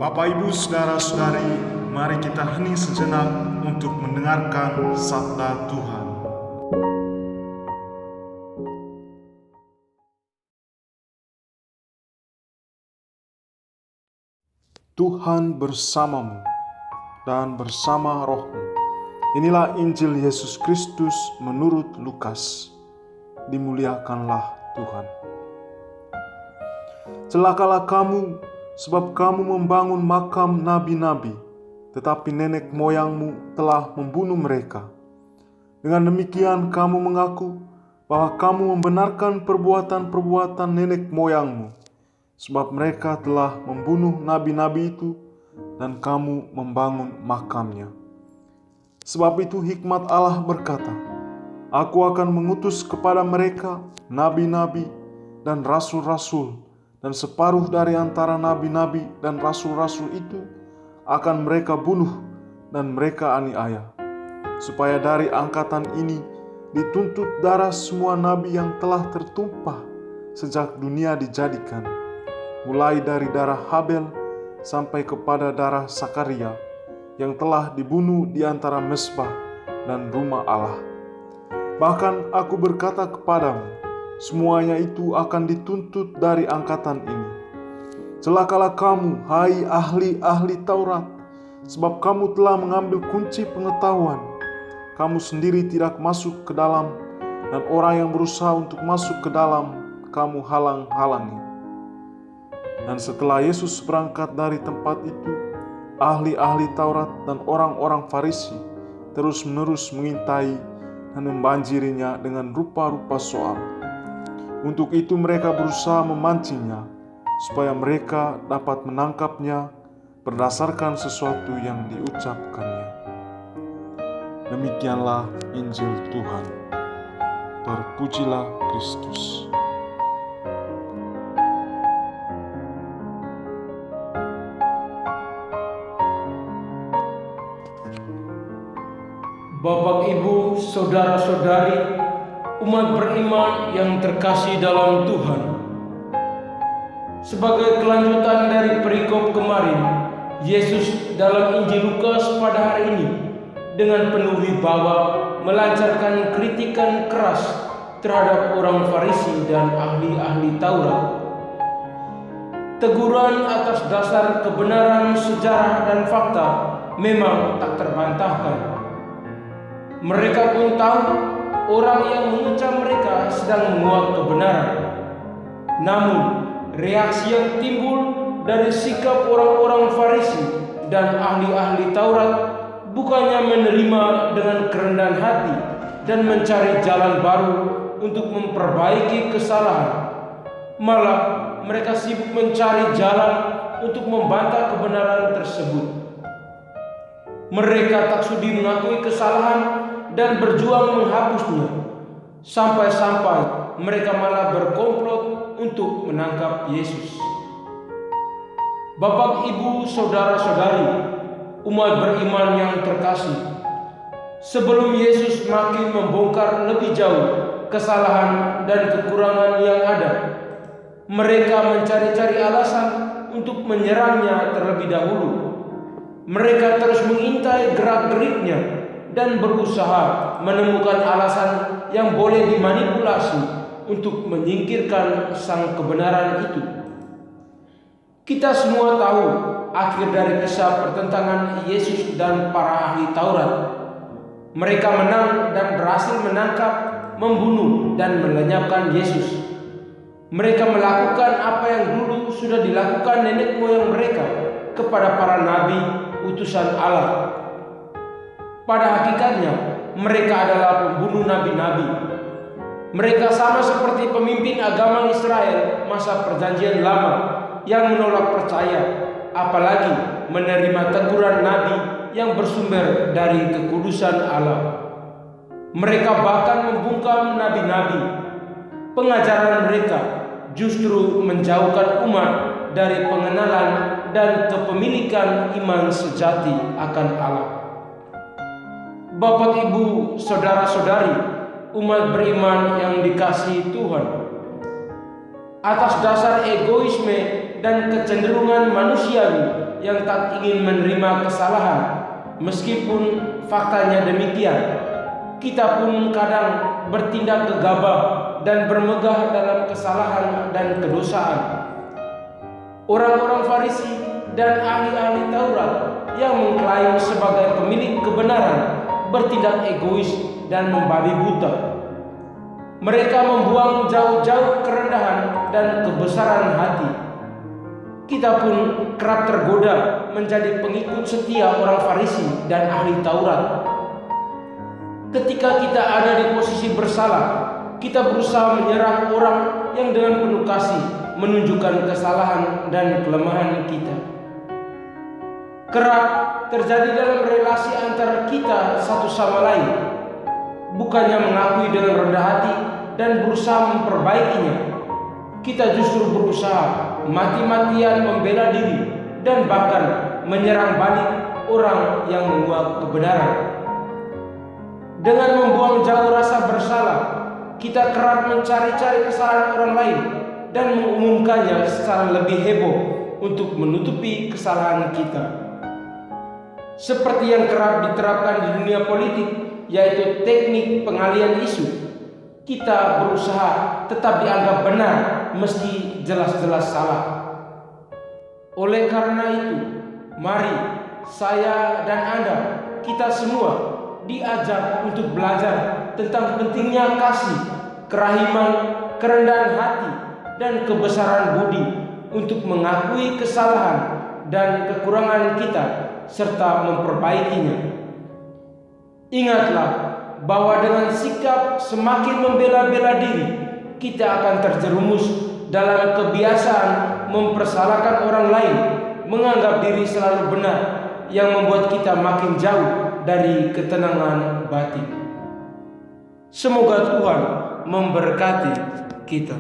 Bapak, Ibu, Saudara-saudari, mari kita hening sejenak untuk mendengarkan sabda Tuhan. Tuhan bersamamu dan bersama rohmu. Inilah Injil Yesus Kristus menurut Lukas. Dimuliakanlah Tuhan. Celakalah kamu, sebab kamu membangun makam nabi-nabi, tetapi nenek moyangmu telah membunuh mereka. Dengan demikian kamu mengaku bahwa kamu membenarkan perbuatan-perbuatan nenek moyangmu, sebab mereka telah membunuh nabi-nabi itu dan kamu membangun makamnya. Sebab itu hikmat Allah berkata, Aku akan mengutus kepada mereka nabi-nabi dan rasul-rasul, dan separuh dari antara nabi-nabi dan rasul-rasul itu akan mereka bunuh dan mereka aniaya, supaya dari angkatan ini dituntut darah semua nabi yang telah tertumpah sejak dunia dijadikan, mulai dari darah Habel sampai kepada darah Sakaria yang telah dibunuh di antara mezbah dan rumah Allah. Bahkan aku berkata kepadamu, semuanya itu akan dituntut dari angkatan ini. Celakalah kamu, hai ahli-ahli Taurat, sebab kamu telah mengambil kunci pengetahuan. Kamu sendiri tidak masuk ke dalam, dan orang yang berusaha untuk masuk ke dalam, kamu halang-halangi. Dan setelah Yesus berangkat dari tempat itu, ahli-ahli Taurat dan orang-orang Farisi terus-menerus mengintai dan membanjirinya dengan rupa-rupa soal. Untuk itu mereka berusaha memancingnya, supaya mereka dapat menangkapnya berdasarkan sesuatu yang diucapkannya. Demikianlah Injil Tuhan. Terpujilah Kristus. Bapak, Ibu, Saudara-saudari, umat beriman yang terkasih dalam Tuhan. Sebagai kelanjutan dari perikop kemarin, Yesus dalam Injil Lukas pada hari ini dengan penuh wibawa melancarkan kritikan keras terhadap orang Farisi dan ahli-ahli Taurat. Teguran atas dasar kebenaran sejarah dan fakta memang tak terbantahkan. Mereka pun tahu orang yang mengucap mereka sedang menguak kebenaran. Namun, reaksi yang timbul dari sikap orang-orang Farisi dan ahli-ahli Taurat bukannya menerima dengan kerendahan hati dan mencari jalan baru untuk memperbaiki kesalahan. Malah, mereka sibuk mencari jalan untuk membantah kebenaran tersebut. Mereka tak sudi mengakui kesalahan dan berjuang menghapusnya, sampai-sampai mereka malah berkomplot untuk menangkap Yesus. Bapak, Ibu, Saudara-saudari, umat beriman yang terkasih, sebelum Yesus makin membongkar lebih jauh kesalahan dan kekurangan yang ada, mereka mencari-cari alasan untuk menyerangnya terlebih dahulu. Mereka terus mengintai gerak-geriknya dan berusaha menemukan alasan yang boleh dimanipulasi untuk menyingkirkan sang kebenaran itu. Kita semua tahu akhir dari kisah pertentangan Yesus dan para ahli Taurat. Mereka menang dan berhasil menangkap, membunuh, dan melenyapkan Yesus. Mereka melakukan apa yang dulu sudah dilakukan nenek moyang mereka kepada para nabi utusan Allah. Pada hakikatnya, mereka adalah pembunuh nabi-nabi. Mereka sama seperti pemimpin agama Israel masa Perjanjian Lama yang menolak percaya, apalagi menerima teguran nabi yang bersumber dari kekudusan Allah. Mereka bahkan membungkam nabi-nabi. Pengajaran mereka justru menjauhkan umat dari pengenalan dan kepemilikan iman sejati akan Allah. Bapak, Ibu, Saudara-saudari, umat beriman yang dikasihi Tuhan, atas dasar egoisme dan kecenderungan manusiawi, yang tak ingin menerima kesalahan, meskipun faktanya demikian. Kita pun kadang bertindak gegabah dan bermegah dalam kesalahan dan kedosaan. Orang-orang Farisi dan ahli-ahli Taurat yang mengklaim sebagai pemilik kebenaran bertindak egois dan membabi buta. Mereka membuang jauh-jauh kerendahan dan kebesaran hati. Kita pun kerap tergoda menjadi pengikut setia orang Farisi dan ahli Taurat. Ketika kita ada di posisi bersalah, kita berusaha menyerang orang yang dengan penuh kasih menunjukkan kesalahan dan kelemahan kita. Kerap terjadi dalam relasi antara kita satu sama lain. Bukannya mengakui dengan rendah hati dan berusaha memperbaikinya, kita justru berusaha mati-matian membela diri dan bahkan menyerang balik orang yang menguak kebenaran. Dengan membuang jauh rasa bersalah, kita kerap mencari-cari kesalahan orang lain dan mengumumkannya secara lebih heboh untuk menutupi kesalahan kita. Seperti yang kerap diterapkan di dunia politik, yaitu teknik pengalihan isu. Kita berusaha tetap dianggap benar meski jelas-jelas salah. Oleh karena itu, mari saya dan Anda, kita semua diajak untuk belajar tentang pentingnya kasih, kerahiman, kerendahan hati, dan kebesaran budi untuk mengakui kesalahan dan kekurangan kita serta memperbaikinya. Ingatlah bahwa dengan sikap semakin membela-bela diri, kita akan terjerumus dalam kebiasaan mempersalahkan orang lain, menganggap diri selalu benar, yang membuat kita makin jauh dari ketenangan batin. Semoga Tuhan memberkati kita.